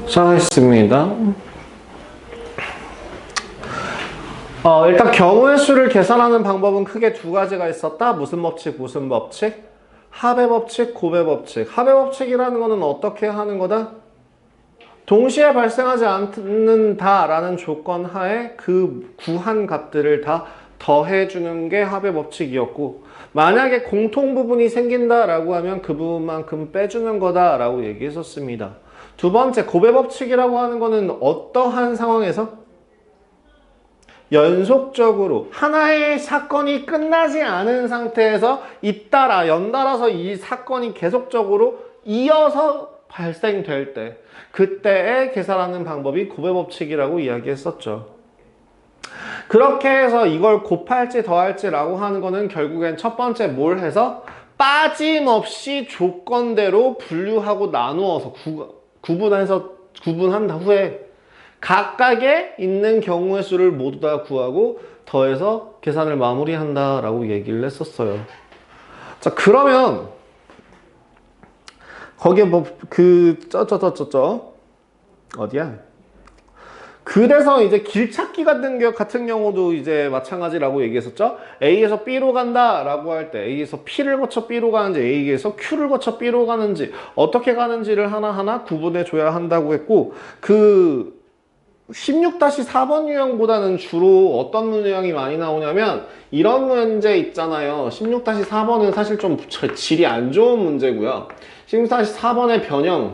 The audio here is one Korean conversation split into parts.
시작하겠습니다. 일단 경우의 수를 계산하는 방법은 크게 두 가지가 있었다. 무슨 법칙, 무슨 법칙? 합의 법칙, 곱의 법칙. 합의 법칙이라는 거는 어떻게 하는 거다? 동시에 발생하지 않는다라는 조건 하에 그 구한 값들을 다 더해주는 게 합의 법칙이었고, 만약에 공통 부분이 생긴다라고 하면 그 부분만큼 빼주는 거다라고 얘기했었습니다. 두 번째, 곱의 법칙이라고 하는 거는 어떠한 상황에서? 연속적으로 하나의 사건이 끝나지 않은 상태에서 연달아서 이 사건이 계속적으로 이어서 발생될 때, 그때에 계산하는 방법이 곱의 법칙이라고 이야기했었죠. 그렇게 해서 이걸 곱할지 더할지라고 하는 거는 결국엔 첫 번째 뭘 해서 빠짐없이 조건대로 분류하고 나누어서 구분한 후에 각각에 있는 경우의 수를 모두 다 구하고 더해서 계산을 마무리한다라고 얘기를 했었어요. 자, 그러면 거기에 어디야? 그래서 이제 길찾기 같은 경우도 이제 마찬가지라고 얘기했었죠. A에서 B로 간다라고 할 때 A에서 P를 거쳐 B로 가는지 A에서 Q를 거쳐 B로 가는지 어떻게 가는지를 하나하나 구분해 줘야 한다고 했고, 그 16-4번 유형보다는 주로 어떤 문제형이 많이 나오냐면 이런 문제 있잖아요. 16-4번은 사실 좀 질이 안 좋은 문제고요. 16-4번의 변형,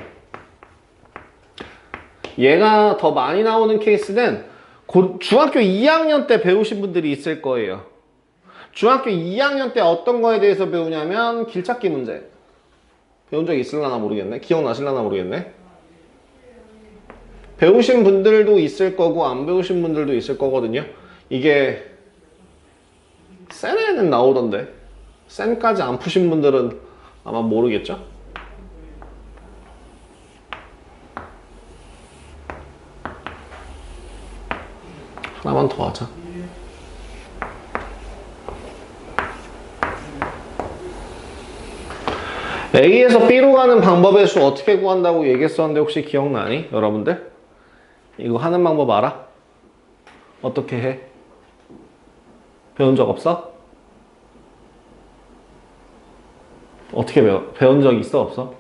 얘가 더 많이 나오는 케이스는 중학교 2학년 때 배우신 분들이 있을 거예요. 중학교 2학년 때 어떤 거에 대해서 배우냐면 길찾기 문제. 배운 적 있을라나 모르겠네. 기억나실라나 모르겠네. 배우신 분들도 있을 거고 안 배우신 분들도 있을 거거든요. 이게 센에는 나오던데 센까지 안 푸신 분들은 아마 모르겠죠? 하나만 더 하자. A에서 B로 가는 방법의 수 어떻게 구한다고 얘기했었는데 혹시 기억나니? 여러분들? 이거 하는 방법 알아? 어떻게 해? 배운 적 없어? 어떻게 배운 적 있어? 없어?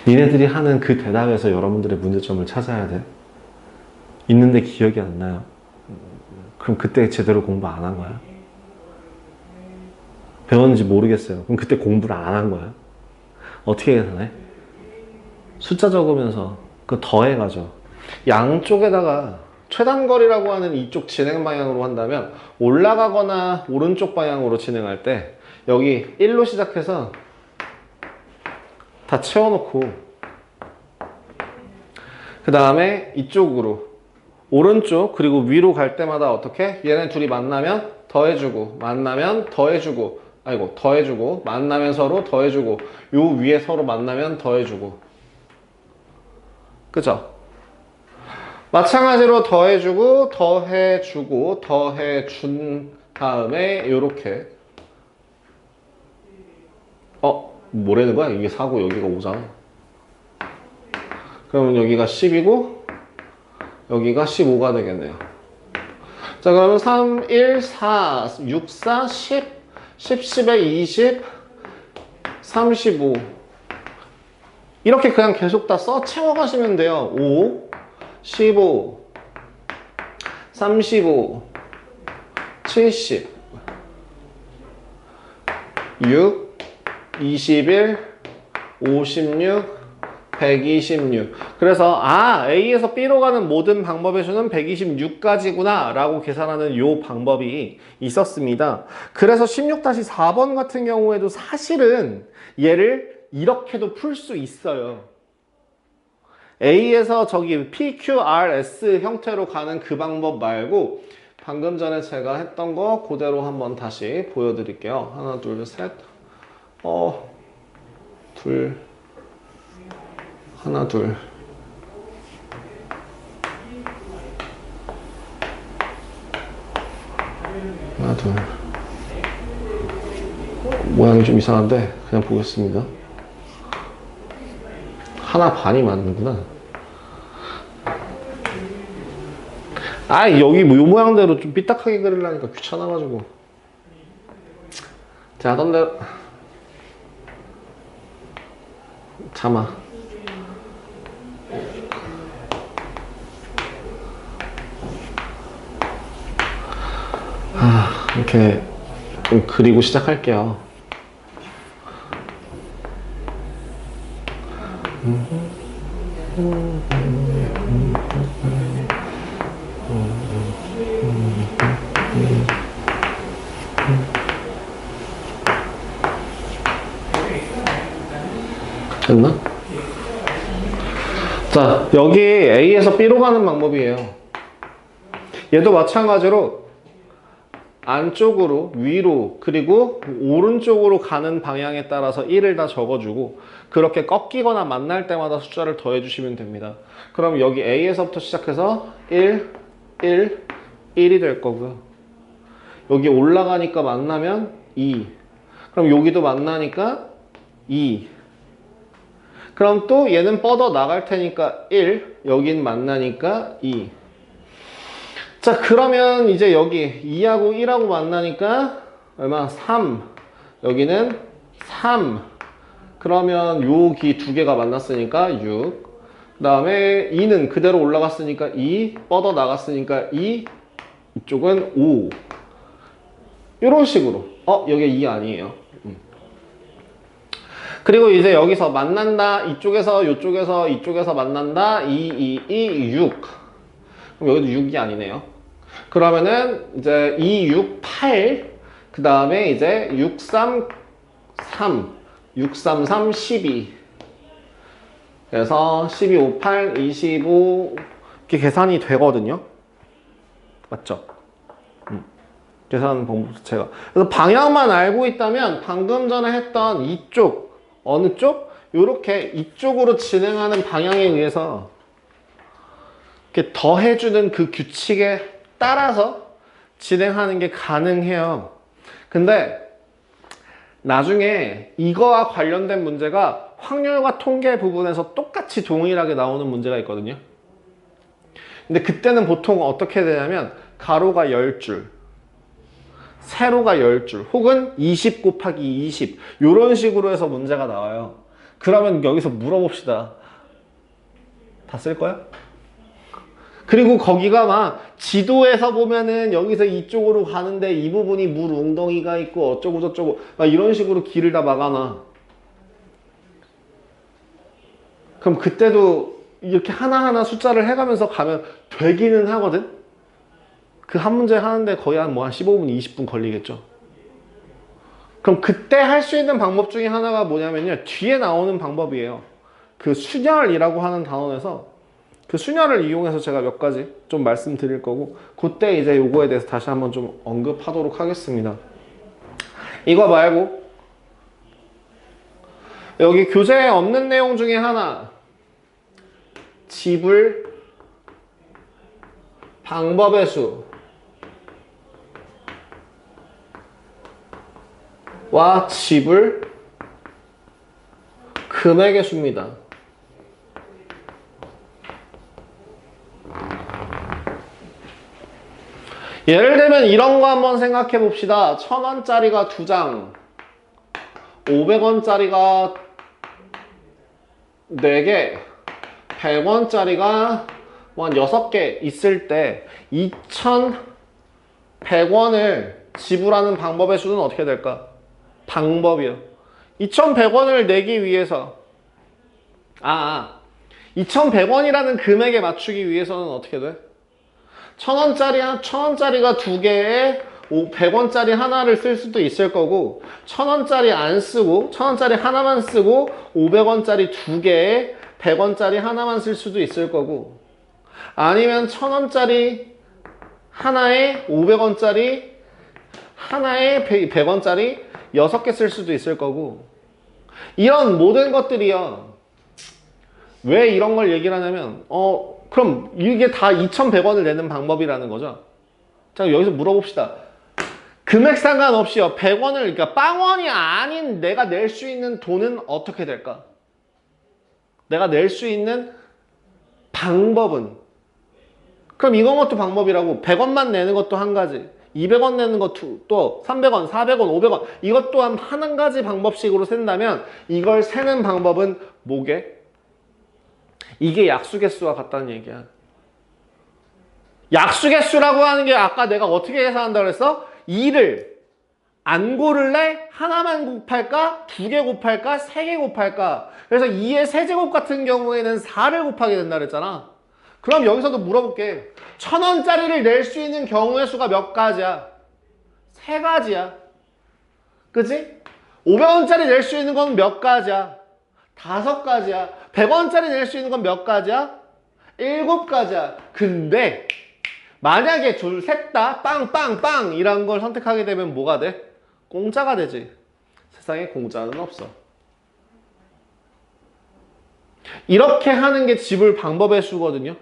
니네들이 하는 그 대답에서 여러분들의 문제점을 찾아야 돼. 있는데 기억이 안 나요. 그럼 그때 제대로 공부 안 한 거야? 배웠는지 모르겠어요. 그럼 그때 공부를 안 한 거야? 어떻게 계산해? 숫자 적으면서 그거 더해가죠. 양쪽에다가 최단거리라고 하는 이쪽 진행 방향으로 한다면 올라가거나 오른쪽 방향으로 진행할 때 여기 1로 시작해서 다 채워놓고 그 다음에 이쪽으로 오른쪽 그리고 위로 갈 때마다 어떻게? 얘네 둘이 만나면 더해주고 만나면 더해주고 더해주고 만나면 서로 더해주고 요 위에 서로 만나면 더해주고, 그죠? 마찬가지로 더해주고 더해주고 더해준 다음에 요렇게 뭐라는 거야? 이게 4고 여기가 5잖아. 그러면 여기가 10이고 여기가 15가 되겠네요. 자, 그러면 3, 1, 4, 6, 4, 10, 10, 10에 20, 35 이렇게 그냥 계속 다 써 채워가시면 돼요. 5, 15, 35, 70, 6, 21, 56, 126. 그래서 A에서 B로 가는 모든 방법의 수는 126가지구나 라고 계산하는 요 방법이 있었습니다. 그래서 16-4번 같은 경우에도 사실은 얘를 이렇게도 풀 수 있어요. A에서 저기 P, Q, R, S 형태로 가는 그 방법 말고 방금 전에 제가 했던 거 그대로 한번 다시 보여드릴게요. 하나, 둘, 셋. 둘. 하나, 둘. 하나, 둘. 모양이 좀 이상한데 그냥 보겠습니다. 하나 반이 맞는구나. 아, 여기 뭐 요 모양대로 좀 삐딱하게 그리려니까 귀찮아가지고. 자, 하던 대로. 참아. 이렇게 좀 그리고 시작할게요. 됐나? 자, 여기 A에서 B로 가는 방법이에요. 얘도 마찬가지로 안쪽으로, 위로, 그리고 오른쪽으로 가는 방향에 따라서 1을 다 적어주고 그렇게 꺾이거나 만날 때마다 숫자를 더해주시면 됩니다. 그럼 여기 A에서부터 시작해서 1, 1, 1이 될 거고요. 여기 올라가니까 만나면 2. 그럼 여기도 만나니까 2. 그럼 또 얘는 뻗어 나갈 테니까 1. 여긴 만나니까 2. 자, 그러면 이제 여기 2하고 1하고 만나니까 얼마? 3. 여기는 3. 그러면 여기 두 개가 만났으니까 6. 그 다음에 2는 그대로 올라갔으니까 2. 뻗어 나갔으니까 2. 이쪽은 5. 이런 식으로. 여기 2 아니에요. 그리고 이제 여기서 만난다. 이쪽에서 이쪽에서 이쪽에서 만난다. 2, 2, 6. 그럼 여기도 6이 아니네요. 그러면은 이제 2, 6, 8. 그 다음에 이제 6, 3, 3. 6, 3, 3, 12. 그래서 12, 5, 8, 25. 이렇게 계산이 되거든요. 맞죠? 계산 방법 자체가. 그래서 방향만 알고 있다면 방금 전에 했던 이쪽, 어느 쪽? 요렇게 이쪽으로 진행하는 방향에 의해서 이렇게 더해주는 그 규칙에 따라서 진행하는 게 가능해요. 근데 나중에 이거와 관련된 문제가 확률과 통계 부분에서 똑같이 동일하게 나오는 문제가 있거든요. 근데 그때는 보통 어떻게 되냐면 가로가 10줄, 세로가 10줄, 혹은 20 곱하기 20 이런 식으로 해서 문제가 나와요. 그러면 여기서 물어봅시다. 다 쓸 거야? 그리고 거기가 막 지도에서 보면은 여기서 이쪽으로 가는데 이 부분이 물 웅덩이가 있고 어쩌고 저쩌고 막 이런 식으로 길을 다 막아놔. 그럼 그때도 이렇게 하나하나 숫자를 해가면서 가면 되기는 하거든? 그 한 문제 하는데 거의 한 15분, 20분 걸리겠죠. 그럼 그때 할 수 있는 방법 중에 하나가 뭐냐면요. 뒤에 나오는 방법이에요. 그 순열이라고 하는 단원에서 그 순열을 이용해서 제가 몇 가지 좀 말씀드릴 거고 그때 이제 요거에 대해서 다시 한번 좀 언급하도록 하겠습니다. 이거 말고 여기 교재에 없는 내용 중에 하나 지불 방법의 수와 지불 금액의 수입니다. 예를 들면 이런 거 한번 생각해 봅시다. 1000원짜리가 2장, 500원짜리가 4개, 100원짜리가 뭐 한 6개 있을 때 2100원을 지불하는 방법의 수는 어떻게 될까? 방법이요. 2100원을 내기 위해서 2100원이라는 금액에 맞추기 위해서는 어떻게 돼? 1000원짜리가 2개에 100원짜리 하나를 쓸 수도 있을 거고 1000원짜리 안 쓰고 1000원짜리 하나만 쓰고 500원짜리 2개에 100원짜리 하나만 쓸 수도 있을 거고 아니면 1000원짜리 하나에 500원짜리 하나에 100원짜리 6개 쓸 수도 있을 거고 이런 모든 것들이요. 왜 이런 걸 얘기를 하냐면 그럼 이게 다 2100원을 내는 방법이라는 거죠. 자, 여기서 물어봅시다. 금액 상관없이요. 100원을, 그러니까 빵원이 아닌 내가 낼 수 있는 돈은 어떻게 될까? 내가 낼 수 있는 방법은. 그럼 이건 것도 방법이라고. 100원만 내는 것도 한 가지. 200원 내는 것도 또 300원, 400원, 500원. 이것 또한 한 가지 방법식으로 센다면 이걸 세는 방법은 뭐게? 이게 약수개수와 같다는 얘기야. 약수개수라고 하는 게 아까 내가 어떻게 계산한다고 그랬어? 2를 안 고를래? 하나만 곱할까? 2개 곱할까? 3개 곱할까? 그래서 2의 세제곱 같은 경우에는 4를 곱하게 된다 그랬잖아. 그럼 여기서도 물어볼게. 1,000원짜리를 낼 수 있는 경우의 수가 몇 가지야? 3가지야. 그치? 500원짜리 낼 수 있는 건 몇 가지야? 5가지야. 100원짜리 낼 수 있는 건 몇 가지야? 7가지야. 근데 만약에 둘, 셋 다 빵빵빵 이런 걸 선택하게 되면 뭐가 돼? 공짜가 되지. 세상에 공짜는 없어. 이렇게 하는 게 지불 방법의 수거든요.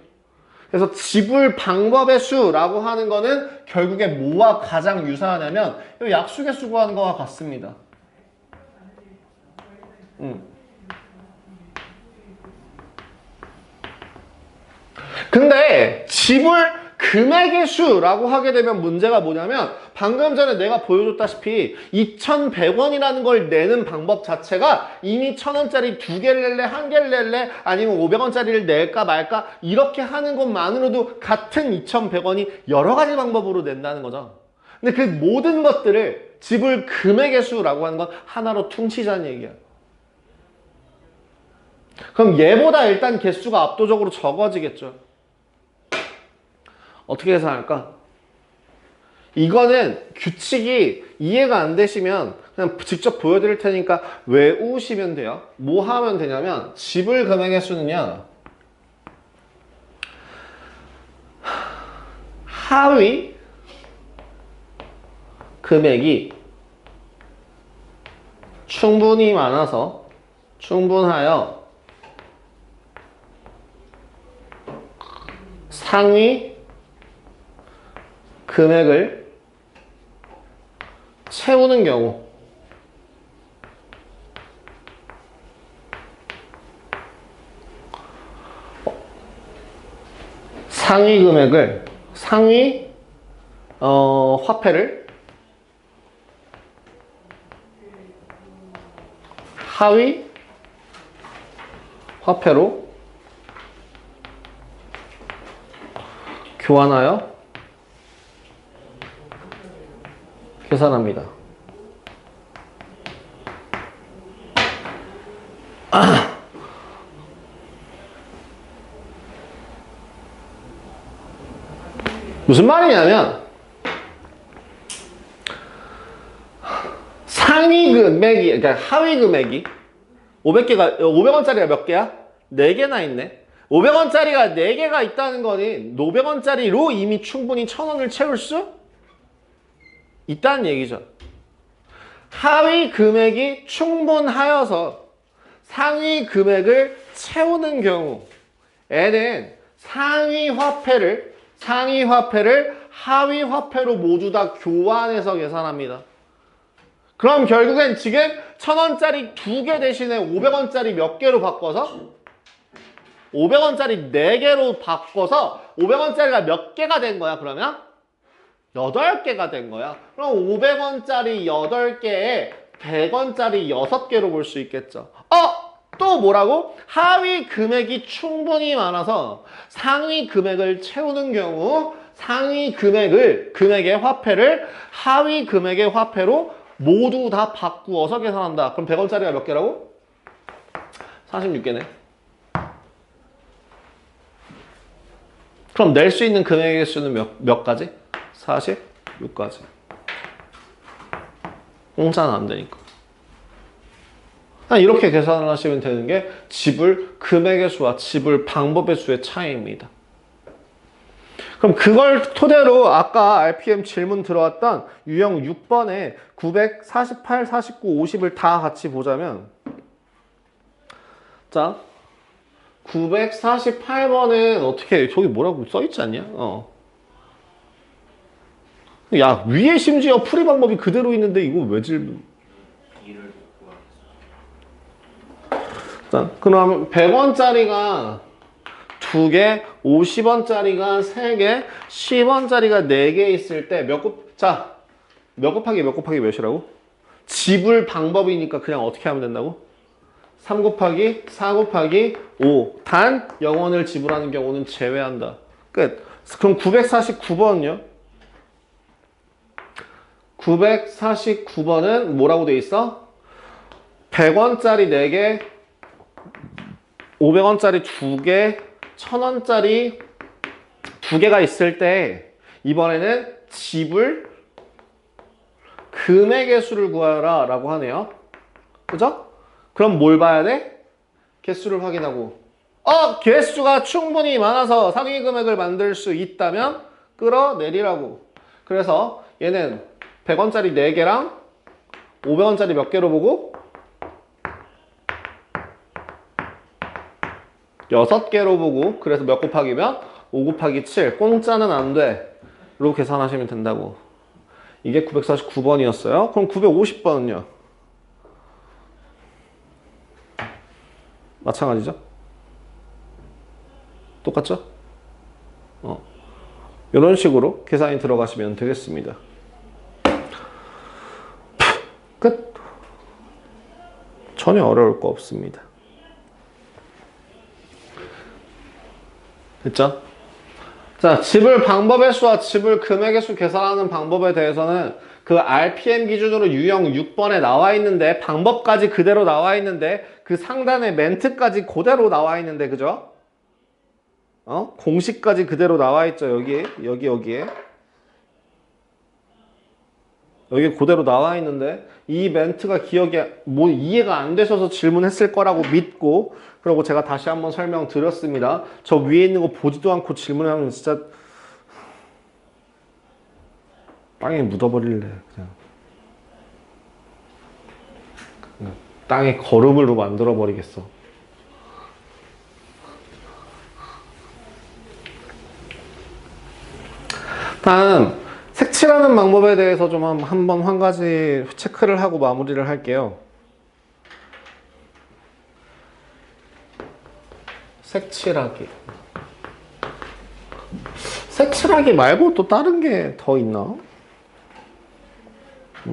그래서 지불 방법의 수라고 하는 거는 결국에 뭐와 가장 유사하냐면 약수개수 구하는 거와 같습니다. 근데 지불 금액의 수라고 하게 되면 문제가 뭐냐면 방금 전에 내가 보여줬다시피 2,100원이라는 걸 내는 방법 자체가 이미 1,000원짜리 2개를 낼래, 1개를 낼래, 아니면 500원짜리를 낼까 말까 이렇게 하는 것만으로도 같은 2,100원이 여러 가지 방법으로 낸다는 거죠. 근데 그 모든 것들을 지불 금액의 수라고 하는 건 하나로 퉁치자는 얘기야. 그럼 얘보다 일단 개수가 압도적으로 적어지겠죠. 어떻게 계산할까? 이거는 규칙이 이해가 안 되시면 그냥 직접 보여드릴 테니까 외우시면 돼요. 뭐 하면 되냐면 지불 금액의 수는요. 하위 금액이 충분히 많아서 충분하여 상위 금액을 채우는 경우 상위 금액을 상위 화폐를 하위 화폐로 교환하여 계산합니다. 무슨 말이냐면 상위 금액이 그러니까 하위 금액이 500원짜리가 몇 개야? 4개나 있네. 500원짜리가 4개가 있다는 거니 500원짜리로 이미 충분히 1,000원을 채울 수 있다는 얘기죠. 하위 금액이 충분하여서 상위 금액을 채우는 경우에는 상위 화폐를 하위 화폐로 모두 다 교환해서 계산합니다. 그럼 결국엔 지금 1,000원짜리 2개 대신에 500원짜리 몇 개로 바꿔서 500원짜리 4개로 바꿔서 500원짜리가 몇 개가 된 거야 그러면? 8개가 된 거야. 그럼 500원짜리 8개에 100원짜리 6개로 볼 수 있겠죠. 또 뭐라고? 하위 금액이 충분히 많아서 상위 금액을 채우는 경우 상위 금액의 화폐를 하위 금액의 화폐로 모두 다 바꾸어서 계산한다. 그럼 100원짜리가 몇 개라고? 46개네. 그럼 낼 수 있는 금액의 수는 몇 가지? 46가지. 공짜는 안 되니까. 이렇게 계산을 하시면 되는 게 지불 금액의 수와 지불 방법의 수의 차이입니다. 그럼 그걸 토대로 아까 RPM 질문 들어왔던 유형 6번에 948, 49, 50을 다 같이 보자면 자 948번은 어떻게 저기 뭐라고 써있지 않냐? 야, 위에 심지어 풀이 방법이 그대로 있는데 이거 왜 질문? 자, 그럼 100원짜리가 2개, 50원짜리가 3개, 10원짜리가 4개 있을 때 몇 곱하기 몇 곱하기 몇이라고? 지불 방법이니까 그냥 어떻게 하면 된다고? 3 곱하기 4 곱하기 5. 단 0원을 지불하는 경우는 제외한다. 끝. 그럼 949번은요? 949번은 뭐라고 돼 있어? 100원짜리 4개, 500원짜리 2개, 1000원짜리 2개가 있을 때 이번에는 지불 금액의 수를 구하라 라고 하네요. 그죠? 그럼 뭘 봐야 돼? 개수를 확인하고 개수가 충분히 많아서 상위 금액을 만들 수 있다면 끌어내리라고. 그래서 얘는 100원짜리 4개랑 500원짜리 몇 개로 보고 6개로 보고 그래서 몇 곱하기면 5 곱하기 7 공짜는 안 돼. 로 계산하시면 된다고. 이게 949번이었어요. 그럼 950번은요? 마찬가지죠? 똑같죠? 이런 식으로 계산이 들어가시면 되겠습니다. 끝. 전혀 어려울 거 없습니다. 됐죠? 자, 지불 방법의 수와 지불 금액의 수 계산하는 방법에 대해서는 그 RPM 기준으로 유형 6번에 나와 있는데 방법까지 그대로 나와 있는데 그 상단에 멘트까지 그대로 나와 있는데 그죠? 공식까지 그대로 나와 있죠. 여기에 여기 그대로 나와 있는데 이 멘트가 이해가 안 되셔서 질문했을 거라고 믿고 그리고 제가 다시 한번 설명드렸습니다. 저 위에 있는 거 보지도 않고 질문하면 진짜 땅에 묻어버릴래. 그냥 땅에 거름으로 만들어버리겠어. 다음 색칠하는 방법에 대해서 좀 한번 한 가지 체크를 하고 마무리를 할게요. 색칠하기 말고 또 다른 게 더 있나?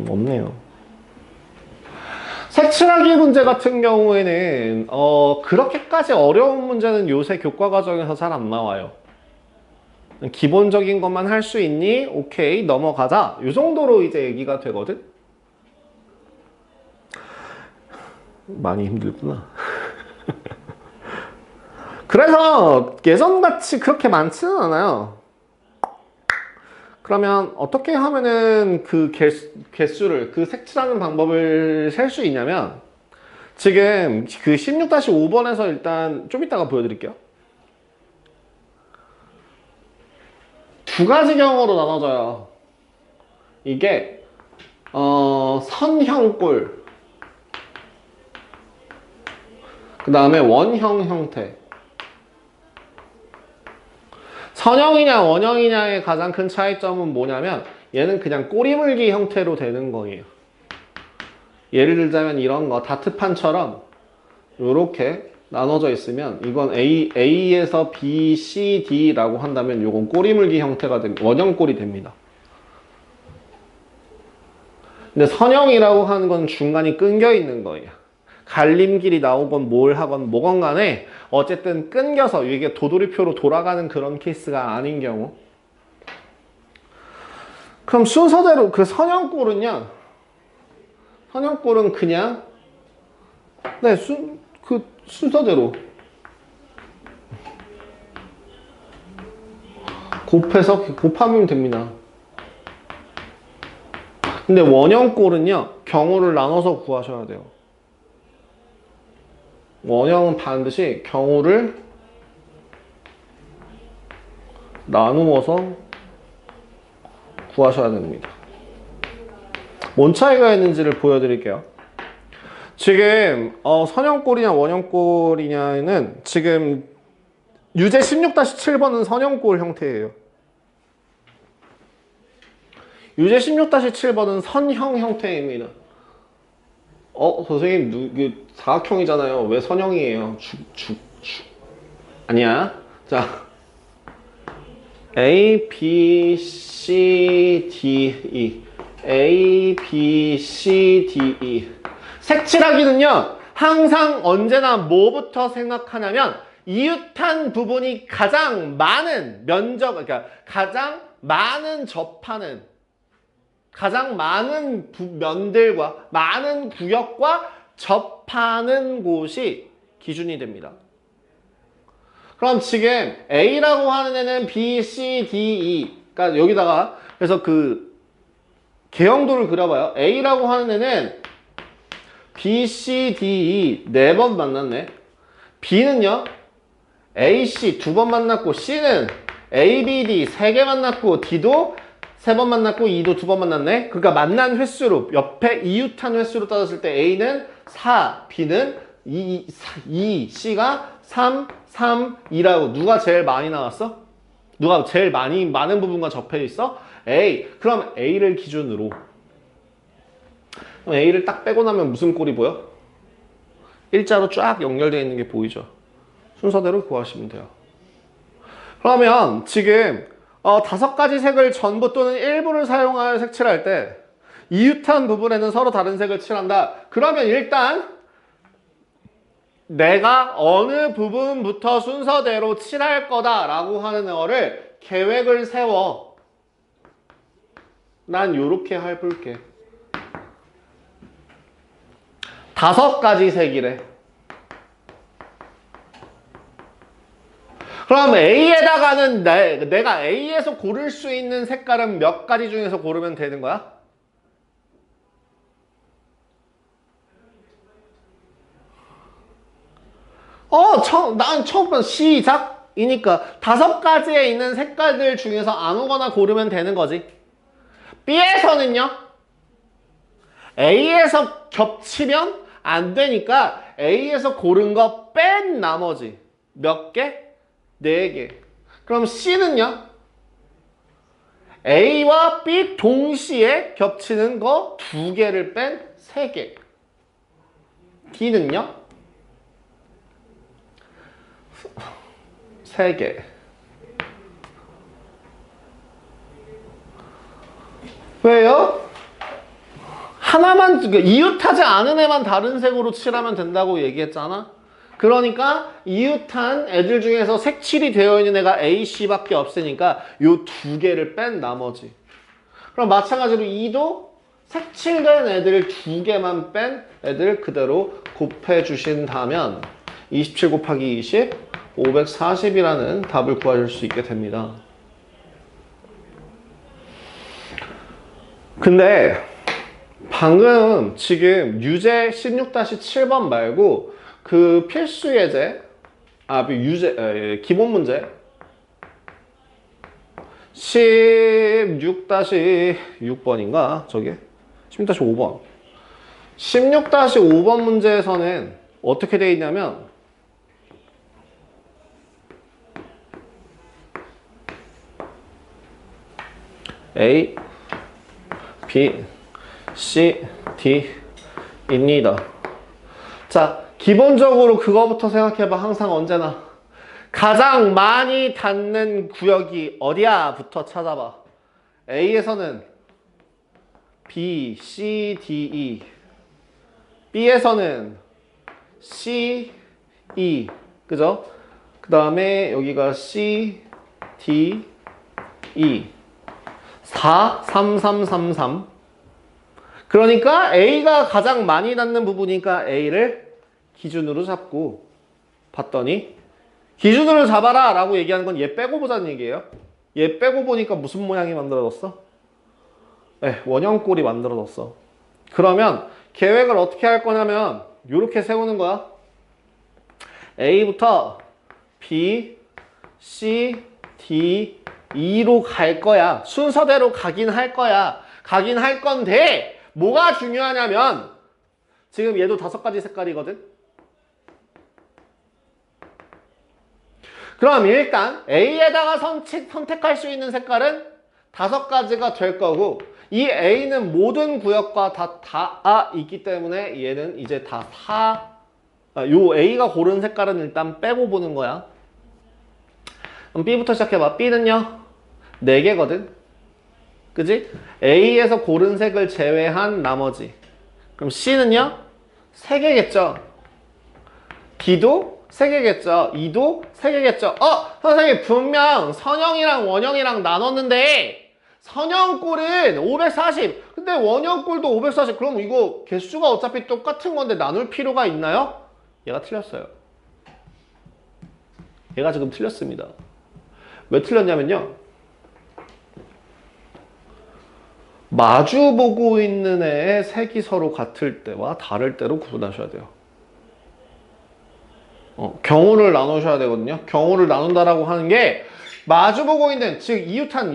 없네요. 색칠하기 문제 같은 경우에는 그렇게까지 어려운 문제는 요새 교과 과정에서 잘 안 나와요. 기본적인 것만 할 수 있니? 오케이, 넘어가자. 이 정도로 이제 얘기가 되거든? 많이 힘들구나. 그래서 예전같이 그렇게 많지는 않아요. 그러면 어떻게 하면은 그 개수를, 그 색칠하는 방법을 셀 수 있냐면 지금 그 16-5번에서 일단 좀 이따가 보여드릴게요. 두 가지 경우로 나눠져요. 이게 선형꼴 그 다음에 원형 형태. 선형이냐 원형이냐의 가장 큰 차이점은 뭐냐면 얘는 그냥 꼬리물기 형태로 되는 거예요. 예를 들자면 이런 거 다트판처럼 이렇게 나눠져 있으면 이건 A에서 B, C, D라고 한다면 이건 꼬리물기 형태가 됩니다. 원형꼴이 됩니다. 근데 선형이라고 하는 건 중간이 끊겨 있는 거예요. 갈림길이 나오건 뭘 하건 뭐건 간에 어쨌든 끊겨서 이게 도돌이표로 돌아가는 그런 케이스가 아닌 경우. 그럼 순서대로 그 선형꼴은 그냥 순서대로 곱하면 됩니다. 근데 원형꼴은요 경우를 나눠서 구하셔야 돼요. 원형은 반드시 경우를 나누어서 구하셔야 됩니다. 뭔 차이가 있는지를 보여드릴게요. 지금 선형꼴이냐 원형꼴이냐는 지금 유제 16-7번은 선형꼴 형태예요. 유제 16-7번은 선형 형태입니다. 선생님, 이게 사각형이잖아요. 왜 선형이에요? 아니야. 자, A, B, C, D, E. A, B, C, D, E. 색칠하기는요, 항상 언제나 뭐부터 생각하냐면, 이웃한 부분이 가장 많은 면적, 그러니까 가장 많은 접하는, 가장 많은 면들과, 많은 구역과 접하는 곳이 기준이 됩니다. 그럼 지금 A라고 하는 애는 B, C, D, E. 그러니까 여기다가 그래서 그 개형도를 그려봐요. A라고 하는 애는 B, C, D, E 4번 만났네. B는요. A, C 2번 만났고 C는 A, B, D 3개 만났고 D도 3번 만났고 E도 2번 만났네. 그러니까 만난 횟수로 옆에 이웃한 횟수로 따졌을 때 A는 4, B는 2, C가 3, 3, 2라고. 누가 제일 많이 나왔어? 누가 제일 많은 부분과 접해 있어? A. 그럼 A를 기준으로. 그럼 A를 딱 빼고 나면 무슨 꼴이 보여? 일자로 쫙 연결되어 있는 게 보이죠? 순서대로 구하시면 돼요. 그러면 지금 5가지 색을 전부 또는 일부를 사용하여 색칠할 때 이웃한 부분에는 서로 다른 색을 칠한다. 그러면 일단 내가 어느 부분부터 순서대로 칠할 거다라고 하는 거를 계획을 세워. 난 요렇게 해볼게. 5가지 색이래. 그럼 A에다가는 내가 A에서 고를 수 있는 색깔은 몇 가지 중에서 고르면 되는 거야? 난 처음부터 시작이니까 5가지에 있는 색깔들 중에서 아무거나 고르면 되는 거지. B에서는요, A에서 겹치면 안 되니까 A에서 고른 거 뺀 나머지 몇 개? 4개. 그럼 C는요, A와 B 동시에 겹치는 거 2개를 뺀 3개. D는요, 3개. 왜요? 하나만, 이웃하지 않은 애만 다른 색으로 칠하면 된다고 얘기했잖아? 그러니까 이웃한 애들 중에서 색칠이 되어 있는 애가 A, C밖에 없으니까 요 2개를 뺀 나머지. 그럼 마찬가지로 E도 색칠된 애들 2개만 뺀 애들 그대로 곱해 주신다면 27 곱하기 20, 540이라는 답을 구하실 수 있게 됩니다. 근데 방금 지금 유제 16-7번 말고 그 필수 예제, 기본 문제 16-6번인가? 저게 16-5번 16-5번 문제에서는 어떻게 되어 있냐면 A, B, C, D 입니다. 자, 기본적으로 그거부터 생각해봐. 항상 언제나 가장 많이 닿는 구역이 어디야? 부터 찾아봐. A에서는 B, C, D, E. B에서는 C, E. 그죠? 그 다음에 여기가 C, D, E. 4, 3, 3, 3, 3. 그러니까 A가 가장 많이 닿는 부분이니까 A를 기준으로 잡고 봤더니 기준으로 잡아라 라고 얘기하는 건 얘 빼고 보자는 얘기예요. 얘 빼고 보니까 무슨 모양이 만들어졌어? 네, 원형꼴이 만들어졌어. 그러면 계획을 어떻게 할 거냐면 이렇게 세우는 거야. A부터 B, C, D, E로 갈 거야. 순서대로 가긴 할 거야. 가긴 할 건데 뭐가 중요하냐면 지금 얘도 5가지 색깔이거든. 그럼 일단 A에다가 선택할 수 있는 색깔은 5가지가 될 거고 이 A는 모든 구역과 다 있기 때문에 얘는 이제 요 A가 고른 색깔은 일단 빼고 보는 거야. 그럼 B부터 시작해봐. B는요 4개거든. 그지? A에서 고른 색을 제외한 나머지. 그럼 C는요 3개겠죠. D도 3개겠죠. E도 3개겠죠. 선생님 분명 선형이랑 원형이랑 나눴는데 선형꼴은 540. 근데 원형꼴도 540. 그럼 이거 개수가 어차피 똑같은 건데 나눌 필요가 있나요? 얘가 틀렸어요. 얘가 지금 틀렸습니다. 왜 틀렸냐면요. 마주보고 있는 애의 색이 서로 같을 때와 다를 때로 구분하셔야 돼요. 경우를 나누셔야 되거든요. 경우를 나눈다라고 하는 게 마주보고 있는, 즉 이웃한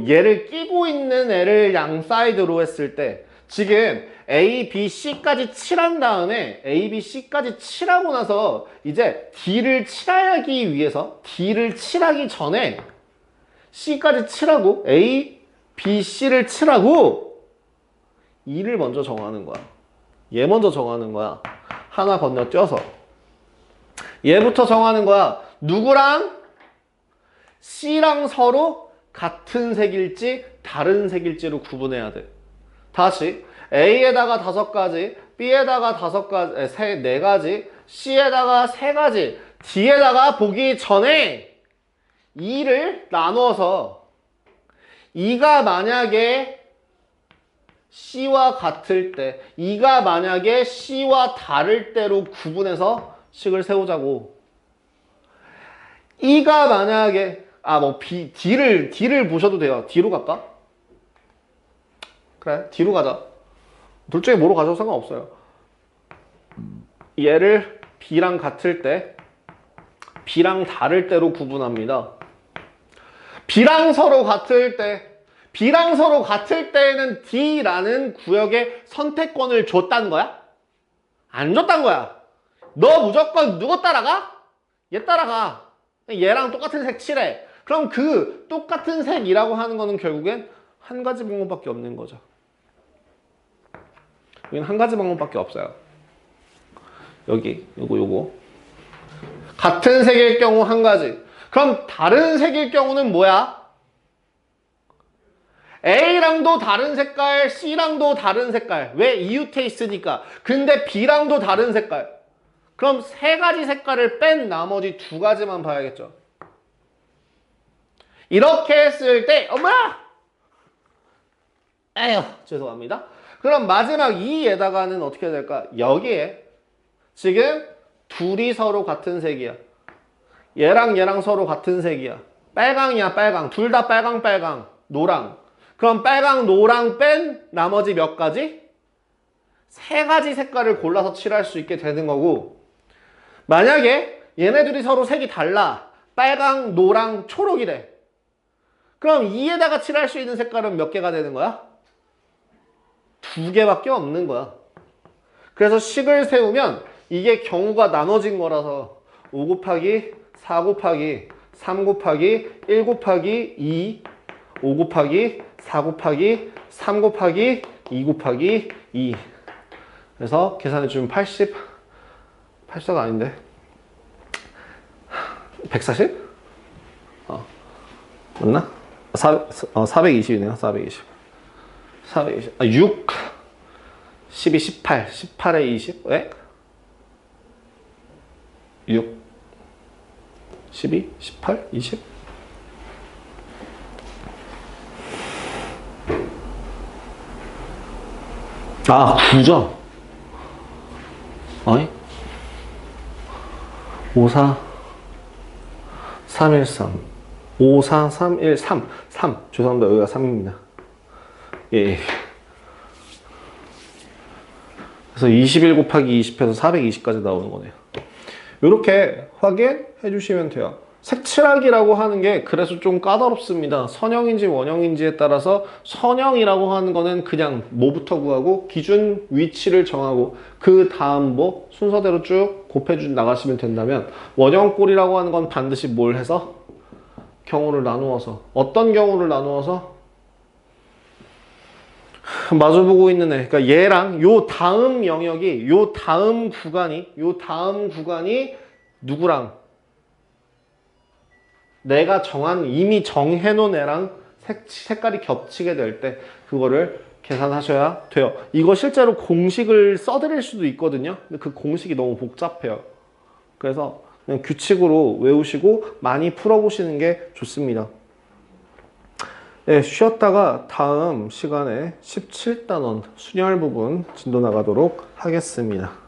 얘를 끼고 있는 애를 양 사이드로 했을 때 지금 A, B, C까지 칠한 다음에 A, B, C까지 칠하고 나서 이제 D를 칠하기 위해서 D를 칠하기 전에 C까지 칠하고 A, B, C를 칠하고 E를 먼저 정하는 거야. 얘 먼저 정하는 거야. 하나 건너뛰어서 얘부터 정하는 거야. 누구랑? C랑 서로 같은 색일지 다른 색일지로 구분해야 돼. 다시 A에다가 5가지, B에다가 5가지, 4가지, C에다가 3가지, D에다가 보기 전에 E를 나누어서 E가 만약에 C와 같을 때, E가 만약에 C와 다를 때로 구분해서 식을 세우자고. E가 만약에 D를 보셔도 돼요. D로 갈까? 그래, D로 가자. 둘 중에 뭐로 가셔도 상관없어요. 얘를 B랑 같을 때, B랑 다를 때로 구분합니다. B랑 서로 같을 때에는 D라는 구역의 선택권을 줬다는 거야? 안 줬단 거야. 너 무조건 누구 따라가? 얘 따라가. 얘랑 똑같은 색 칠해. 그럼 그 똑같은 색이라고 하는 거는 결국엔 한 가지 방법밖에 없는 거죠. 여기는 한 가지 방법밖에 없어요. 여기, 요거. 같은 색일 경우 한 가지. 그럼 다른 색일 경우는 뭐야? A랑도 다른 색깔, C랑도 다른 색깔. 왜? 이웃해 있으니까. 근데 B랑도 다른 색깔. 그럼 3가지 색깔을 뺀 나머지 2가지만 봐야겠죠. 이렇게 했을 때, 엄마! 에휴, 죄송합니다. 그럼 마지막 이에다가는 어떻게 해야 될까? 여기에 지금 둘이 서로 같은 색이야. 얘랑 서로 같은 색이야. 빨강이야, 빨강. 둘 다 빨강, 노랑. 그럼 빨강, 노랑 뺀 나머지 몇 가지? 3가지 색깔을 골라서 칠할 수 있게 되는 거고, 만약에 얘네들이 서로 색이 달라. 빨강, 노랑, 초록이래. 그럼 이에다가 칠할 수 있는 색깔은 몇 개가 되는 거야? 2개밖에 없는 거야. 그래서 식을 세우면 이게 경우가 나눠진 거라서 5 곱하기 4 곱하기 3 곱하기 1 곱하기 2 5 곱하기 4 곱하기 3 곱하기 2 곱하기 2. 그래서 계산해 주면 84가 아닌데 140? 맞나? 420이네요. 420. 6 12 18 18에 20. 왜? 6 12 18 20. 아, 9죠? 어이? 5 4 3 1 3 5 4 3 1 3 죄송합니다. 여기가 3입니다. 예. 그래서 21 곱하기 20해서 420까지 나오는 거네요. 이렇게 확인해 주시면 돼요. 색칠하기라고 하는 게 그래서 좀 까다롭습니다. 선형인지 원형인지에 따라서 선형이라고 하는 거는 그냥 뭐부터 구하고 기준 위치를 정하고 그 다음 뭐 순서대로 쭉 곱해주 나가시면 된다면, 원형꼴이라고 하는 건 반드시 뭘 해서? 경우를 나누어서. 어떤 경우를 나누어서? 마주보고 있는 애. 그러니까 얘랑 요 다음 영역이, 요 다음 구간이 누구랑? 내가 이미 정해놓은 애랑 색깔이 겹치게 될 때 그거를 계산하셔야 돼요. 이거 실제로 공식을 써드릴 수도 있거든요. 근데 그 공식이 너무 복잡해요. 그래서 그냥 규칙으로 외우시고 많이 풀어보시는 게 좋습니다. 네, 쉬었다가 다음 시간에 17단원 순열 부분 진도 나가도록 하겠습니다.